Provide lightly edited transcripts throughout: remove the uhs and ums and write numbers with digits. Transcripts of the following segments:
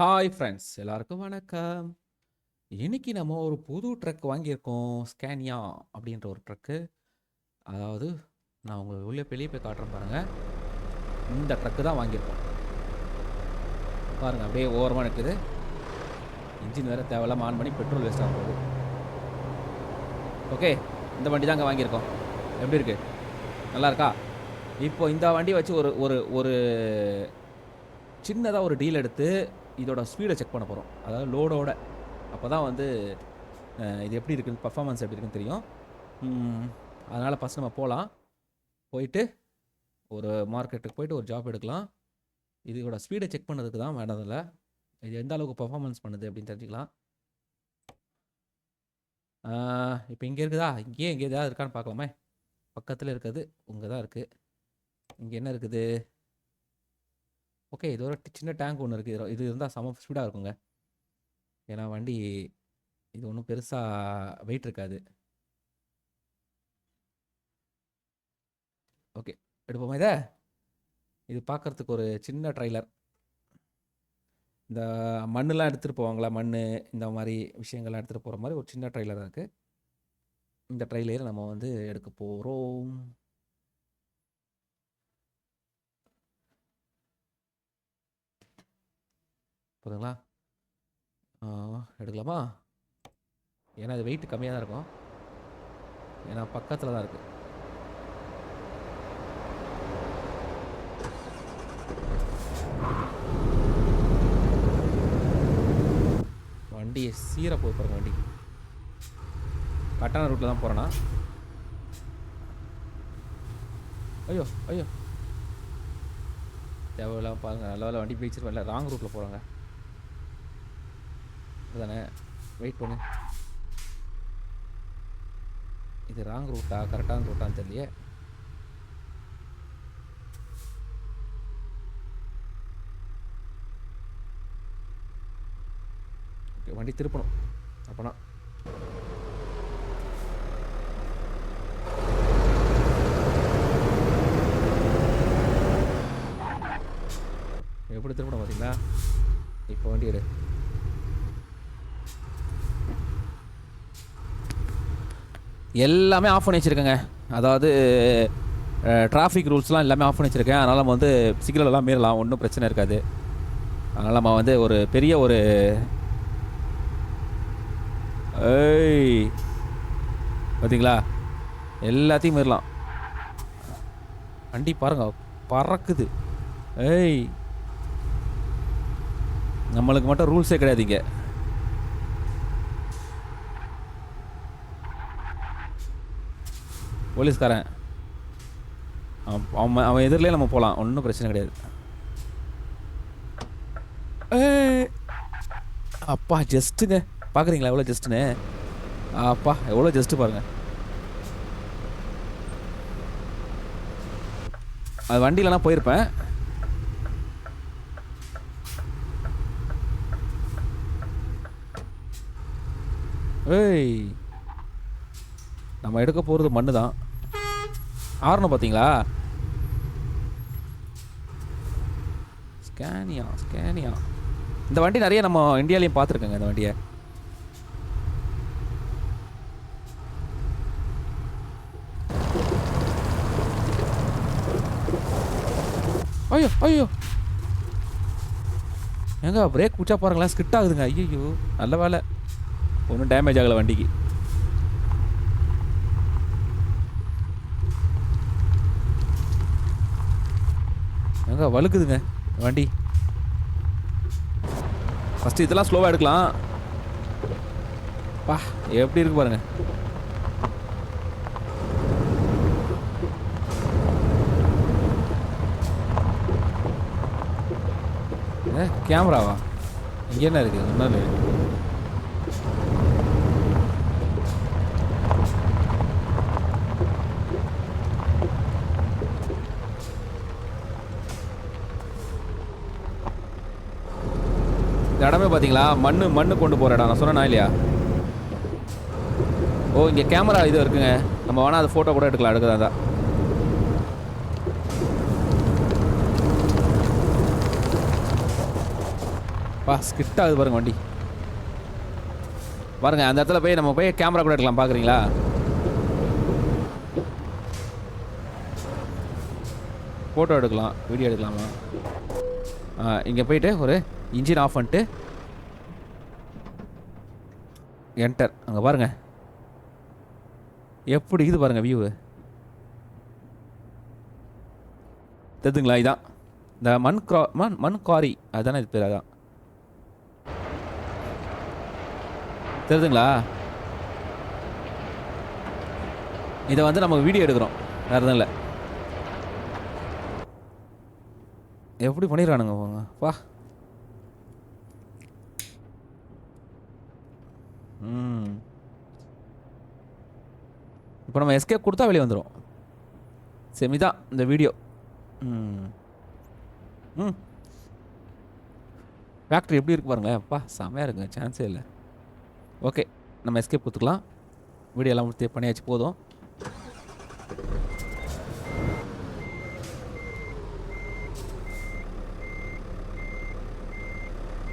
Hi friends எல்லாருக்கும் வணக்கம். இன்னைக்கு நம்ம ஒரு புது ட்ரக் வாங்கியிருக்கோம். ஸ்கேனியா அப்படின்ற ஒரு ட்ரக்கு. அதாவது நான் உங்களுக்கு வெளியே போய் காட்டுறேன் பாருங்க. இந்த ட்ரக்கு தான் வாங்கியிருக்கோம். பாருங்க அப்படியே ஓரமாக நிற்குது. இன்ஜின் வேறு தேவையில்லாம ஆன் பண்ணி பெட்ரோல் வேஸ்ட் ஆக போகுது. ஓகே, இந்த வண்டி தாங்க வாங்கியிருக்கோம். எப்படி இருக்கு? நல்லா இருக்கா? இப்போ இந்த வண்டி வச்சு ஒரு ஒரு ஒரு சின்னதாக ஒரு டீல் எடுத்து இதோட ஸ்பீடை செக் பண்ண போகிறோம். அதாவது லோடோட. அப்போ தான் வந்து இது எப்படி இருக்குன்னு, பர்ஃபார்மன்ஸ் எப்படி இருக்குன்னு தெரியும். அதனால் ஃபஸ்ட் நம்ம போகலாம். போயிட்டு ஒரு மார்க்கெட்டுக்கு போயிட்டு ஒரு ஜாப் எடுக்கலாம். இதோட ஸ்பீடை செக் பண்ணதுக்கு தான் வேண்டதில்ல. இது எந்த அளவுக்கு பர்ஃபார்மன்ஸ் பண்ணுது அப்படின்னு தெரிஞ்சுக்கலாம். இப்போ இங்கே இருக்குதா? இங்கேயே எங்கே ஏதாவது இருக்கான்னு பார்க்கலாமே. பக்கத்தில் இருக்கிறது உங்கே தான் இருக்குது. இங்கே என்ன இருக்குது? ஓகே, இது ஒரு சின்ன டேங்க் ஒன்று இருக்குது. இது இருந்தால் செம ஸ்பீடாக இருக்குங்க. ஏன்னா வண்டி இது ஒன்றும் பெருசாக வெயிட் இருக்காது. ஓகே, எடுப்போமா இதை? இது பார்க்குறதுக்கு ஒரு சின்ன ட்ரைலர். இந்த மண்ணெலாம் எடுத்துகிட்டு போவாங்களா, மண் இந்த மாதிரி விஷயங்கள்லாம் எடுத்துகிட்டு போகிற மாதிரி ஒரு சின்ன ட்ரைலராக இருக்குது. இந்த ட்ரைலரை நம்ம வந்து எடுக்க போகிறோம். போதுங்களா? எடுக்கலாமா? ஏன்னா அது வெயிட் கம்மியாக தான் இருக்கும். ஏன்னா பக்கத்தில் தான் இருக்குது. வண்டி சீராக போய் பாருங்க. வண்டி கட்டான ரூட்டில் தான் போகிறேன்னா. ஐயோ ஐயோ, தேவையில்லாமல் பாருங்க. நல்ல வேலை வண்டி பிடிச்சிருப்பேன். இல்லை, ராங் ரூட்டில் போகிறாங்க. இதுதானே, வெயிட் பண்ணு. இது ராங் ரூட்டா கரெக்டான ரூட்டான்னு தெரியலையே. வண்டி திருப்பணும் அப்போனா. எப்படி திருப்பணும் பார்த்தீங்களா? இப்போ வண்டி எடு. எல்லாமே ஆஃப் பண்ணி வச்சுருக்கேங்க. அதாவது டிராஃபிக் ரூல்ஸ்லாம் எல்லாமே ஆஃப் பண்ணி வச்சுருக்கேன். அதனால் நம்ம வந்து சிக்னலெல்லாம் மீறலாம், ஒன்றும் பிரச்சனை இருக்காது. அதனால் நம்ம வந்து ஒரு பெரிய ஒரு பார்த்தீங்களா, எல்லாத்தையும் மீறலாம். வண்டி பாருங்க பறக்குது. நம்மளுக்கு மட்டும் ரூல்ஸே கிடையாதுங்க. போலீஸ்காரன் அவன் எதிரிலே நம்ம போகலாம், ஒன்றும் பிரச்சனை கிடையாது. அப்பா ஜஸ்ட்டுங்க, பார்க்குறீங்களா எவ்வளோ ஜஸ்ட்டுன்னு? அப்பா எவ்வளோ ஜஸ்ட்டு பாருங்கள். அது வண்டியிலனா போயிருப்பேன். நம்ம எடுக்க போகிறது மண்ணு தான். ஆறணும் பார்த்தீங்களா? ஸ்கேனியா ஸ்கேனியா இந்த வண்டி நிறைய நம்ம இந்தியாலையும் பார்த்துருக்கேங்க இந்த வண்டியை. ஐயோ ஐயோ, ஏங்க பிரேக் பிடிச்சா பாருங்களேன், ஸ்கிட் ஆகுதுங்க. ஐயோ, நல்ல வேலை ஒன்றும் டேமேஜ் ஆகலை வண்டிக்கு. ஏங்க வழுக்குதுங்க வண்டி. ஃபஸ்ட்டு இதெல்லாம் ஸ்லோவாக எடுக்கலாம். பா எப்படி இருக்கு பாருங்க. கேமராவா? இங்கே என்ன இருக்குது? ஒன்றும் இல்லை. இந்த இடமே பார்த்தீங்களா, மண்ணு கொண்டு போகிற இடம். நான் சொன்னேன்னா இல்லையா? ஓ, இங்கே கேமரா இது இருக்குங்க. நம்ம வேணால் அது ஃபோட்டோ கூட எடுக்கலாம், எடுக்கிறதா. ஸ்கிட் ஆகுது பாருங்க வண்டி. பாருங்க அந்த இடத்துல போய் நம்ம போய் கேமரா கூட எடுக்கலாம், பார்க்குறீங்களா? ஃபோட்டோ எடுக்கலாம், வீடியோ எடுக்கலாமா? இங்கே போயிட்டு ஒரு இன்ஜின் ஆஃப் பண்ணிட்டு என்டர். அங்கே பாருங்க எப்படி இது பாருங்க வியூ தெரியுதுங்களா? இதான் இந்த மண் காரி, அதுதானே இது பேர்? அதான் தெரியுதுங்களா? இதை வந்து நம்ம வீடியோ எடுக்கிறோம், வேறு எதுவும் இல்லை. எப்படி பண்ணிடுறானுங்க போங்க வா. இப்போ நம்ம எஸ்கேப் கொடுத்தா வெளியே வந்துடும். செமிதான் இந்த வீடியோ. ஃபேக்ட்ரி எப்படி இருக்கு பாருங்களேன். அப்பா செம்மையாக இருக்குங்க, சான்ஸே இல்லை. ஓகே, நம்ம எஸ்கேப் கொடுத்துக்கலாம். வீடியோ எல்லாம் முடித்து பண்ணியாச்சு, போதும்.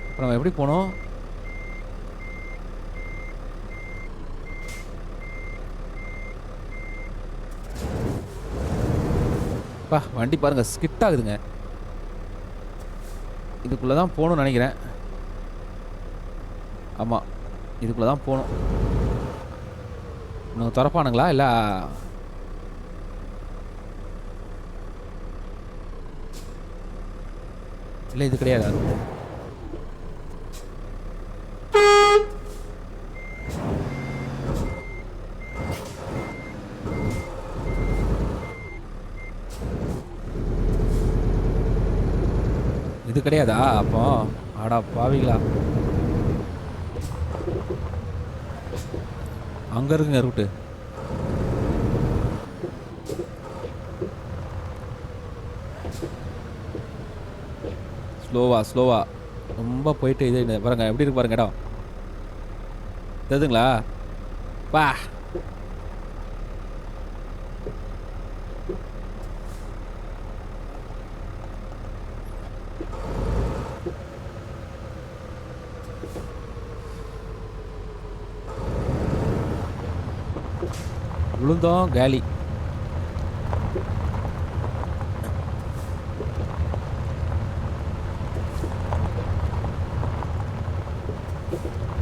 இப்போ நம்ம எப்படி போனோம்? வண்டி பாருங்க ஸ்கிட் ஆகுதுங்க. இதுக்குள்ளே தான் போகணும்னு நினைக்கிறேன். ஆமாம், இதுக்குள்ளே தான் போகணும். இன்னும் திறப்பானுங்களா? இல்லை இல்லை இது கிடையாது. இது கிடையாதா? அப்போ ஆடா பாவிங்களா, அங்கே இருக்குங்க ரூட்டு. ஸ்லோவா ரொம்ப போயிட்டு இது பாருங்க எப்படி இருக்கு பாருங்க இடம். தெரியுதுங்களா? பா விழுந்தோம் காலி.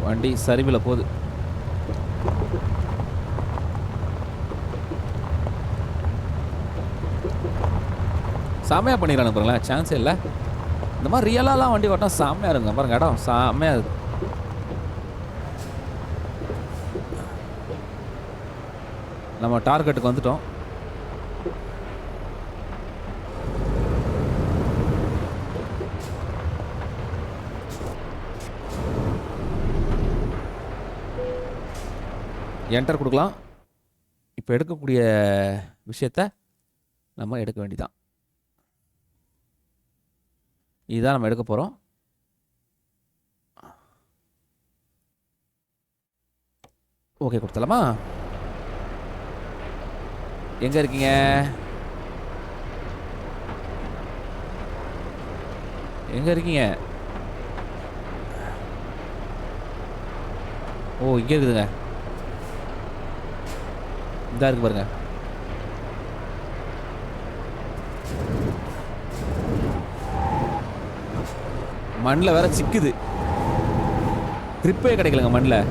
வண்டி சரிவில் போகுது. செம்மையாக பண்ணிடுறானு பாருங்களேன், சான்ஸே இல்லை. இந்த மாதிரி ரியலாலாம் வண்டி ஓட்டினா செம்மையாக இருங்க பாருங்க, இடம் செம்மையாக இருக்குது. நம்ம டார்கெட்டுக்கு வந்துட்டோம். என்டர் கொடுக்கலாம். இப்போ எடுக்கக்கூடிய விஷயத்த நம்ம எடுக்க வேண்டியதான். இதுதான் நம்ம எடுக்க போகிறோம். ஓகே கொடுத்தலாமா? எங்கே இருக்கீங்க? எங்கே இருக்கீங்க? ஓ இங்கே இருக்குதுங்க, இதாக இருக்கு பாருங்க. மண்ணில் வேற சிக்குது, ட்ரிப்பே கிடைக்கலங்க மண்ணில்.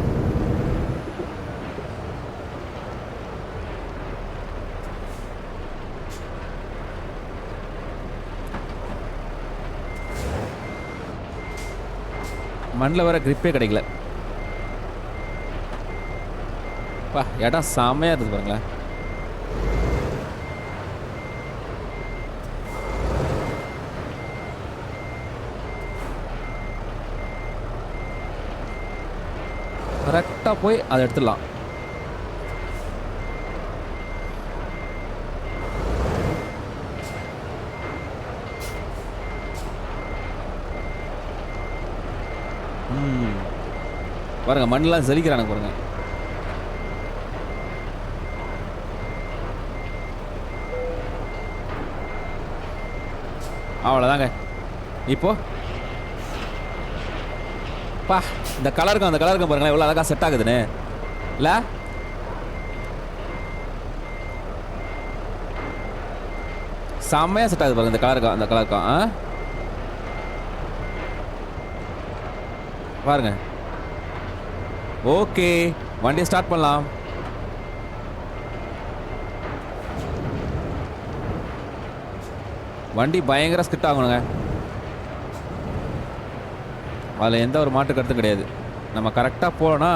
மண்ணில் வர கிரிப்பே கிடைக்கல. இடம் செம்மையாக இருக்குது பாருங்களேன். கரெக்டாக போய் அதை எடுத்துடலாம். பாருங்க மண்ணெலாம் செழிக்கிறானுங்க பாருங்க. அவ்வளோதாங்க. இப்போ பா இந்த கலருக்கும் அந்த கலருக்கும் பாருங்களேன் எவ்வளோ அழகாக செட் ஆகுதுன்னு இல்லை? செம்மையாக செட் ஆகுது பாருங்க இந்த கலருக்கும் அந்த கலருக்கும். பாருங்க. ஓகே வண்டியை ஸ்டார்ட் பண்ணலாம். வண்டி பயங்கர ஸ்கிட் ஆகணுங்க. அதில் எந்த ஒரு மாட்டு கருத்தும் கிடையாது. நம்ம கரெக்டாக போனோன்னா,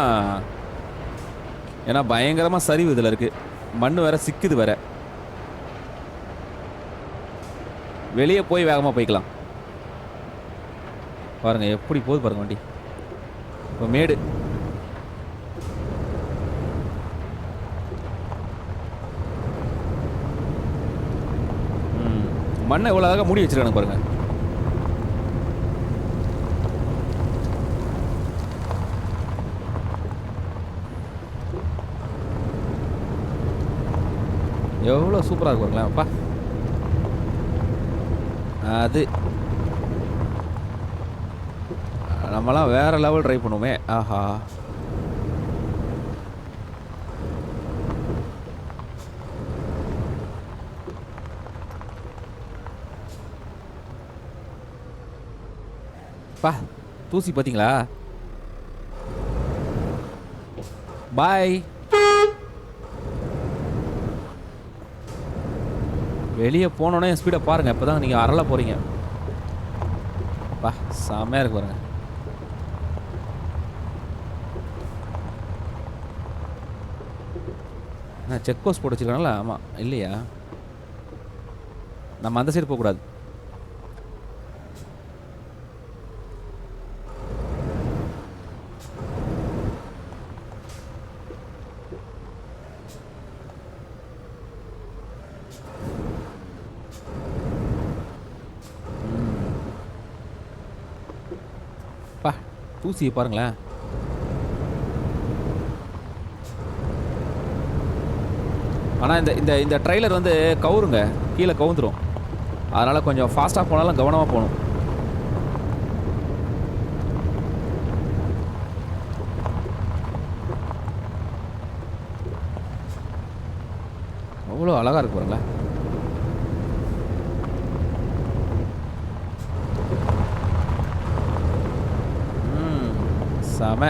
ஏன்னா பயங்கரமாக சரிவு இதில் இருக்குது. மண் வேற சிக்குது வேற. வெளியே போய் வேகமாக போய்க்கலாம். பாருங்கள் எப்படி போகுது பாருங்கள் வண்டி. இப்போ மேடு மண்ணை எவ்வளோ அழகாக மூடி வச்சிருக்காங்க பாருங்க. எவ்வளோ சூப்பராக இருக்கு பாருங்களேன். அப்பா அது நம்மலாம் வேற லெவல் ட்ரை பண்ணுவோமே. ஆஹா பா தூசி பார்த்தீங்களா? பாய். வெளியே போனோன்னே என் ஸ்பீடை பாருங்கள். இப்போ தான் நீங்கள் அரள போகிறீங்க. பா செம்மையாக இருக்கு பாருங்க. செக் போஸ்ட் போட்டு வச்சுருக்காங்களா? ஆமாம் இல்லையா? நம்ம அந்த சைடு போகக்கூடாது. பா தூசியை பாருங்களேன். ஆனால் இந்த இந்த இந்த ட்ரெய்லர் வந்து கவுருங்க, கீழே கவுந்துடும். அதனால் கொஞ்சம் ஃபாஸ்ட்டாக போனாலும் கவனமாக போகணும். அவ்வளோ அழகாக இருக்கு பாருங்களேன். செம.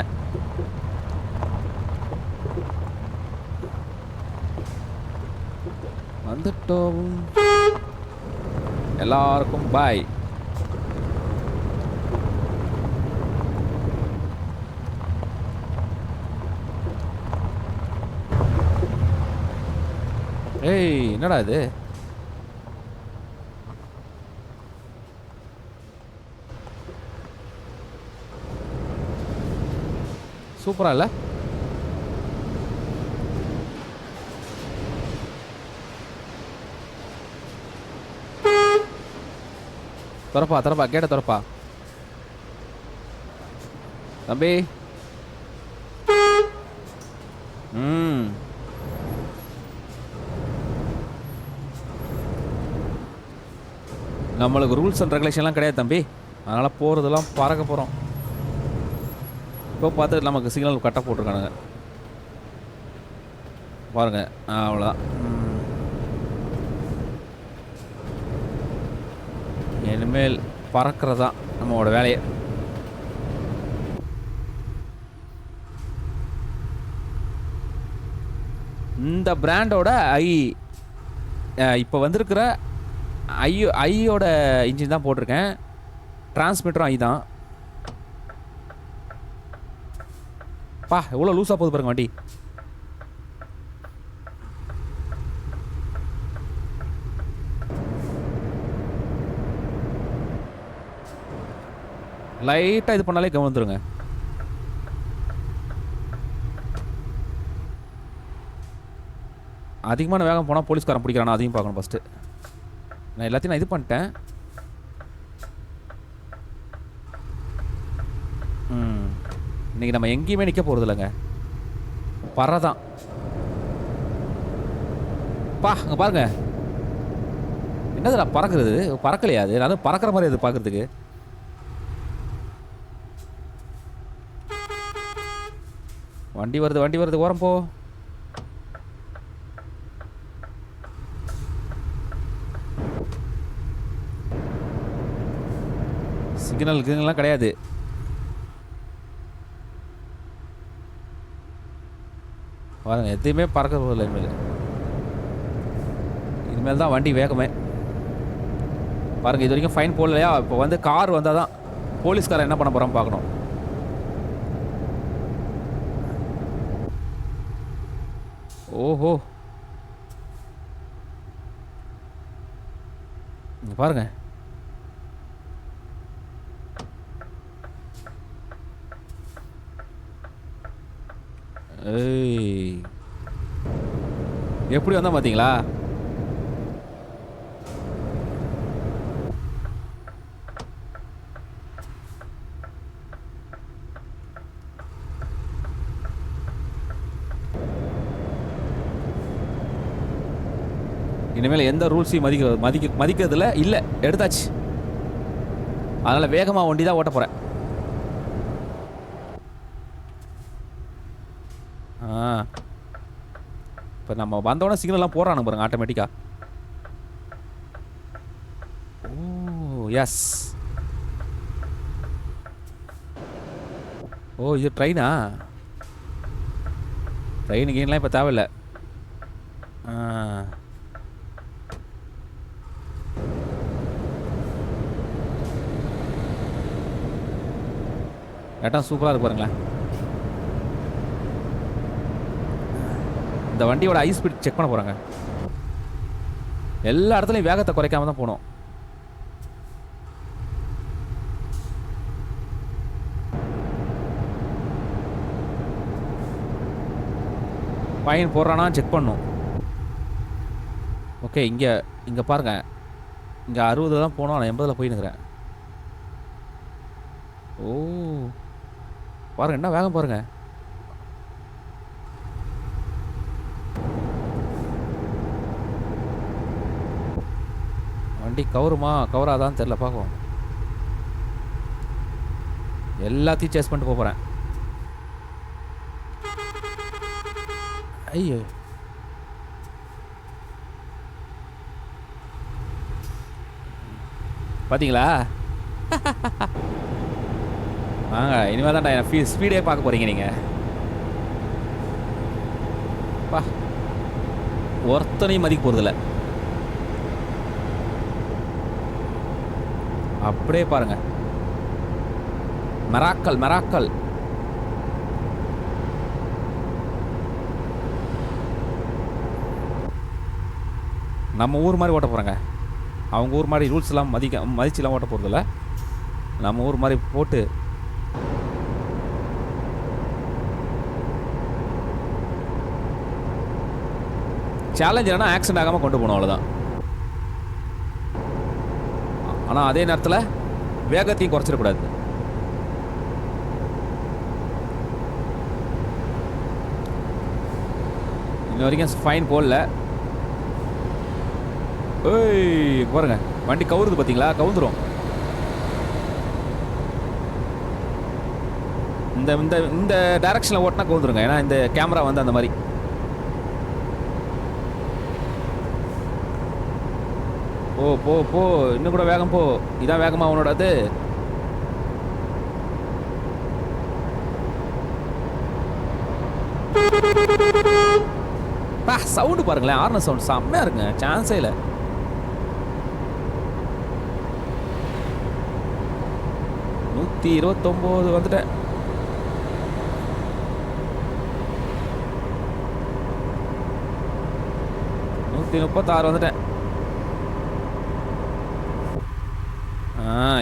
வந்துட்டோம். எல்லாருக்கும் பாய். ஏய் என்னடா இது? சூப்பரா இல்ல? திறப்பா திறப்பா கேட்ட திறப்பா தம்பி. நம்மளுக்கு ரூல்ஸ் அண்ட் ரெகுலேஷன்லாம் கிடையாது தம்பி. அதனால் போகிறதெல்லாம் பறக்க போகிறோம். இப்போ பார்த்து நமக்கு சிக்னல் கட்ட போட்டிருக்கானுங்க பாருங்க. அவ்வளோதான். இனிமேல் பறக்கிறது தான் நம்மளோட வேலையை. இந்த பிராண்டோட இப்போ வந்திருக்கிற ஐயோட இன்ஜின் தான் போட்டிருக்கேன். டிரான்ஸ்மிட்டரும் ஐ தான். பா எவ்வளோ லூஸாக போகுது பாருங்க வண்டி. லைட்டாக இது பண்ணாலே கவனித்துருங்க. அதிகமான வேகம் போனால் போலீஸ்காரன் பிடிக்கிறானா அதையும் பார்க்கணும் ஃபஸ்ட்டு. நான் எல்லாத்தையும் நான் இது பண்ணிட்டேன். இன்றைக்கி நம்ம எங்கேயுமே நிற்க போகிறது இல்லைங்க. பறதான் பா அங்கே பாருங்க. என்னதுடா பறக்கிறது? பறக்கலையா அது? நான் பறக்கிற மாதிரி அது பார்க்குறதுக்கு. வண்டி வருது ஓரம் போ. சிக்னல்லாம் கிடையாது. பாருங்க எதையுமே பறக்க போதில்லை இனிமேல் தான் வண்டி வேகமே. பாருங்க இது வரைக்கும் ஃபைன் போடலையா? இப்போ வந்து கார் வந்தால் தான் போலீஸ்காரன் என்ன பண்ண போகிறான் பார்க்கணும். ஓஹோ பாருங்க எப்படி வந்தா பார்த்தீங்களா? இனிமேல் எந்த ரூல்ஸையும் மதிக்கிறதுல இல்லை, எடுத்தாச்சு. அதனால் வேகமாக வண்டி தான் ஓட்ட போகிறேன். இப்போ நம்ம வந்தோடனே சிக்னல்லாம் போடுறானு பாருங்க ஆட்டோமேட்டிக்காக. ஓ எஸ். ஓ இது ட்ரெயினா? ட்ரெயின் கீன்லாம் இப்போ தேவையில்லை. இடம் சூப்பராக இருக்கு பாருங்களேன். இந்த வண்டியோட ஹை ஸ்பீட் செக் பண்ண போகிறாங்க. எல்லா இடத்துலையும் வேகத்தை குறைக்காம தான் போகணும். ஃபைன் போடுறானா செக் பண்ணும். ஓகே இங்கே பாருங்கள், இங்கே 60 தான் போனோம், நான் 80 போயின்னுக்கிறேன். ஓ பாருங்க என்ன வேகம் பாருங்க. வண்டி கவருமா கவராதான்னு தெரியல, பார்க்கும். எல்லாத்தையும் சேஸ் பண்ணிட்டு போகிறேன். ஐயோ பார்த்தீங்களா? வாங்க இனிமேல் தான் ஸ்பீடே பார்க்க போகிறீங்க நீங்கள். பா ஒருத்தனையும் மதிக்க போகிறதில்ல. அப்படியே பாருங்க, மெராக்கல். நம்ம ஊர் மாதிரி ஓட்ட போகிறேங்க. அவங்க ஊர் மாதிரி ரூல்ஸ் எல்லாம் மதிச்சுலாம் ஓட்ட போகிறதில்ல. நம்ம ஊர் மாதிரி போட்டு சேலஞ்ச் இல்லைனா ஆக்சிடென்ட் ஆகாமல் கொண்டு போகணும், அவ்வளோதான். ஆனால் அதே நேரத்தில் வேகத்தையும் குறைச்சிடக்கூடாது. இன்ன வரைக்கும் ஃபைன் போடல. ஏய் பாருங்க வண்டி கவுருது பார்த்தீங்களா? கவுந்துரும். இந்த இந்த இந்த டைரக்ஷனில் ஓட்டினா கவுந்துருங்க, ஏன்னா இந்த கேமரா வந்து அந்த மாதிரி. போ இன்னும் கூட வேகம் போ. இதான் வேகமா அவனோட அது. சவுண்டு பாருங்களேன், ஆர்ன சவுண்ட் செம்மையா இருக்குங்க, சான்ஸே இல்லை. நூற்றி 29 வந்துட்டேன். நூற்றி 36 வந்துட்டேன்.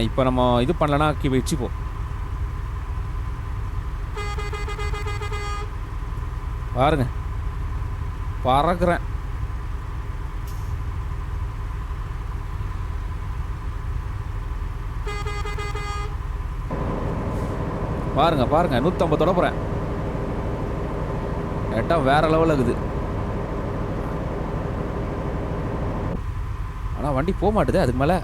இப்போ நம்ம இது பண்ணலன்னா வச்சுப்போம். பாருங்க பறக்குறேன். பாருங்க 150 போறேன். இடம் வேற லெவலில் இருக்குது. ஆனால் வண்டி போக மாட்டுது அதுக்கு மேலே.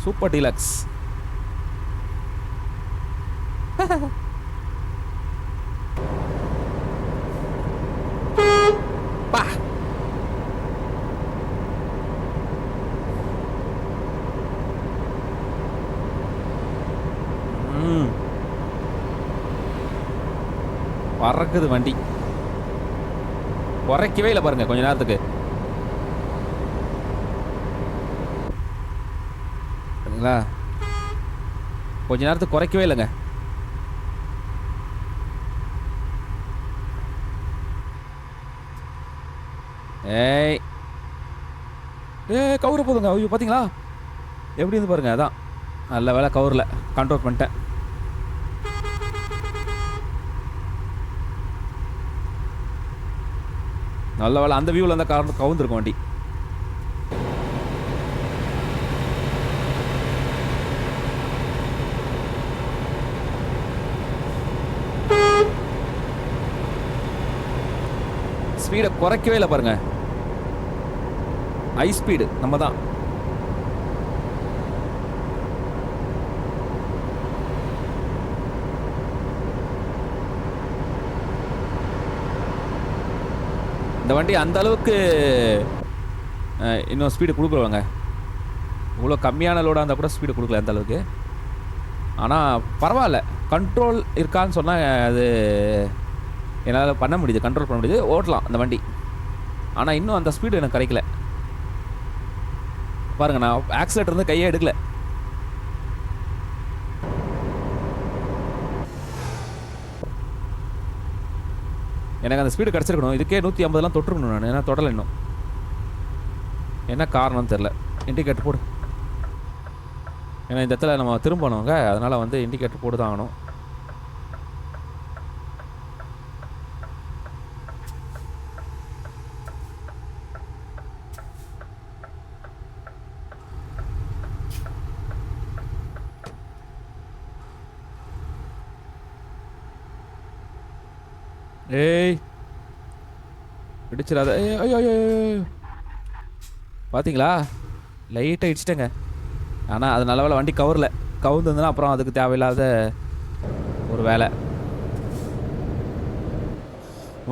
Super deluxe. பா பறக்குது வண்டி. குறைக்கவே இல்லை பாருங்க கொஞ்ச நேரத்துக்கு. சரிங்களா, கொஞ்ச நேரத்துக்கு குறைக்கவே இல்லைங்க. ஏய் கவுர போதுங்க. ஐயோ பார்த்தீங்களா எப்படி இருந்து பாருங்க. அதான் நல்ல வேலை கவுரில் கண்ட்ரோல் பண்ணிட்டேன். நல்ல வேலை அந்த வியூவில் இருந்தால் கவுந்துருக்கும் வண்டி. ஸ்பீடை குறைக்கவே இல்லை பாருங்க. ஹை ஸ்பீடு நம்ம தான். இந்த வண்டி அந்த அளவுக்கு இன்னும் ஸ்பீடு கொடுக்குறவங்க. இவ்வளோ கம்மியான லோடாக இருந்தால் கூட ஸ்பீடு கொடுக்கல அந்த அளவுக்கு. ஆனால் பரவாயில்ல, கண்ட்ரோல் இருக்கான்னு சொன்னால் அது என்னால் பண்ண முடியுது, கண்ட்ரோல் பண்ண முடியுது, ஓட்டலாம் அந்த வண்டி. ஆனால் இன்னும் அந்த ஸ்பீடு எனக்கு கிடைக்கல பாருங்கள். நான் ஆக்சிலேட்டர் இருந்து கையே எடுக்கல. எனக்கு அந்த ஸ்பீடு கிடச்சிருக்கணும். இதுக்கே 150லாம் தொட்டுருக்கணும் நான். ஏன்னா தொடலை இன்னும். என்ன காரணம்னு தெரில. இண்டிகேட்டர் போடு. ஏன்னா இந்த இடத்துல நம்ம திரும்பணுங்க, அதனால் வந்து இண்டிகேட்டர் போட்டு தான் ஆகணும். ஏய் இடிச்சிடாத. ஐயோ ஐயோ பார்த்தீங்களா, லைட்டாக இடிச்சிட்டேங்க. ஆனால் அது நல்ல வேலை வண்டி கவரில் கவுந்துருந்துன்னா அப்புறம் அதுக்கு தேவையில்லாத ஒரு வேலை.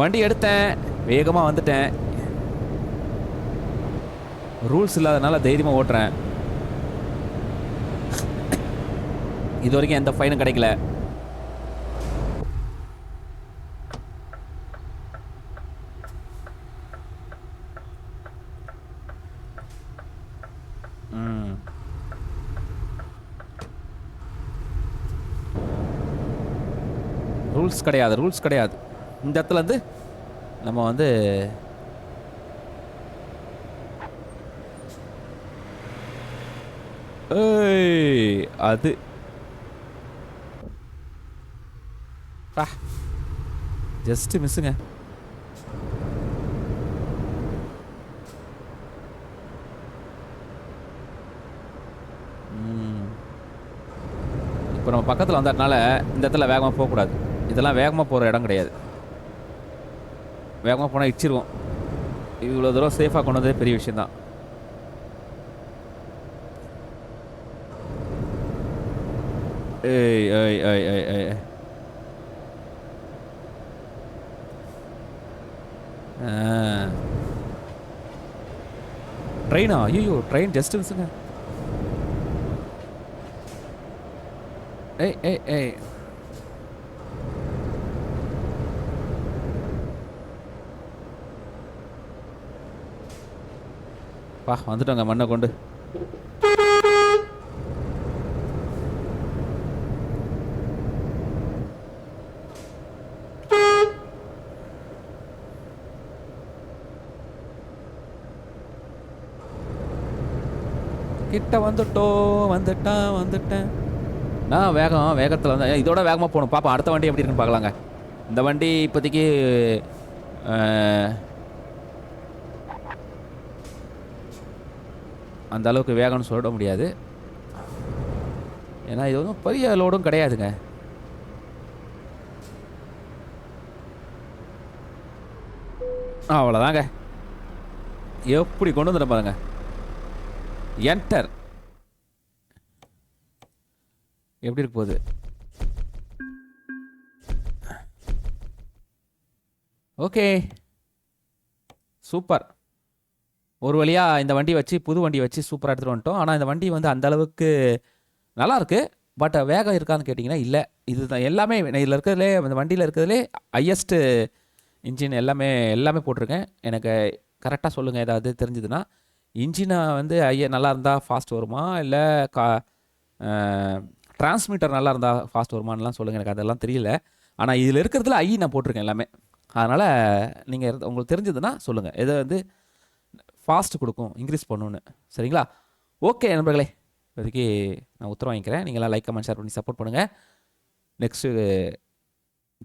வண்டி எடுத்தேன், வேகமாக வந்துட்டேன். ரூல்ஸ் இல்லாதனால தைரியமாக ஓட்டுறேன். இது வரைக்கும் எந்த ஃபைனும் கிடைக்கல. ரூல்ஸ் கிடையாது, ரூல்ஸ் கிடையாது. இந்த இடத்துல வந்து நம்ம வந்து அது ஜஸ்ட் மிஸ்ஸுங்க. இப்போ நம்ம பக்கத்தில் வந்ததுனால இந்த இடத்துல வேகமாக போகக்கூடாது. இதெல்லாம் வேகமாக போகிற இடம் கிடையாது. வேகமாக போனால் இடிச்சிருவோம். இவ்வளோ தூரம் சேஃபாக கொண்டு வந்ததே பெரிய விஷயந்தான். ஏய் ஏய் ஏய் ஏய் ஏய் ட்ரெயினா? ஐயோ ட்ரெயின் ஜஸ்ட் மிஸ்ஸுங்க. ஏய் ஏய் ஏய் பா வந்துட்டோங்க மண்ணை கொண்டு. கிட்ட வந்துட்டேன். நான் வேகத்தில் வந்தேன். இதோட வேகமாக போகணும். பாப்பா அடுத்த வண்டி எப்படி இருக்குன்னு பார்க்கலாங்க. இந்த வண்டி இப்போதைக்கு அந்த அளவுக்கு வேகம்னு சொல்லிட முடியாது. ஏன்னா இது ஒன்றும் பெரிய லோடும் கிடையாதுங்க. அவ்வளோதாங்க. எப்படி கொண்டு வந்துட பாருங்க. என்டர் எப்படி இருக்கு போகுது. Okay, super. ஒரு வழியாக இந்த வண்டி வச்சு புது வண்டி வச்சு சூப்பராக எடுத்துகிட்டு வந்துட்டோம். ஆனால் இந்த வண்டி வந்து அந்த அளவுக்கு நல்லாயிருக்கு. பட் வேகம் இருக்கான்னு கேட்டிங்கன்னா இல்லை. இதுதான் எல்லாமே இதில் இருக்கிறதுலே, இந்த வண்டியில் இருக்கிறதுலே ஹையஸ்ட்டு இன்ஜின் எல்லாமே போட்டிருக்கேன். எனக்கு கரெக்டாக சொல்லுங்கள் ஏதாவது தெரிஞ்சுதுன்னா. இன்ஜினை வந்து நல்லா இருந்தால் ஃபாஸ்ட் வருமா, இல்லை டிரான்ஸ்மிட்டர் நல்லா இருந்தால் ஃபாஸ்ட் வருமானலாம் சொல்லுங்கள். எனக்கு அதெல்லாம் தெரியல. ஆனால் இதில் இருக்கிறதுல நான் போட்டிருக்கேன் எல்லாமே. அதனால் நீங்கள் உங்களுக்கு தெரிஞ்சதுன்னா சொல்லுங்கள், எதை வந்து ஃபாஸ்ட் கொடுக்கும், இன்க்ரீஸ் பண்ணணுன்னு. சரிங்களா? ஓகே நண்பர்களே, இப்போதைக்கு நான் உத்தரவு வாங்கிக்கிறேன். நீங்களாம் லைக், கமெண்ட், ஷேர் பண்ணி சப்போர்ட் பண்ணுங்கள். நெக்ஸ்ட்டு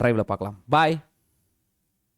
ட்ரைவில் பார்க்கலாம். பாய்.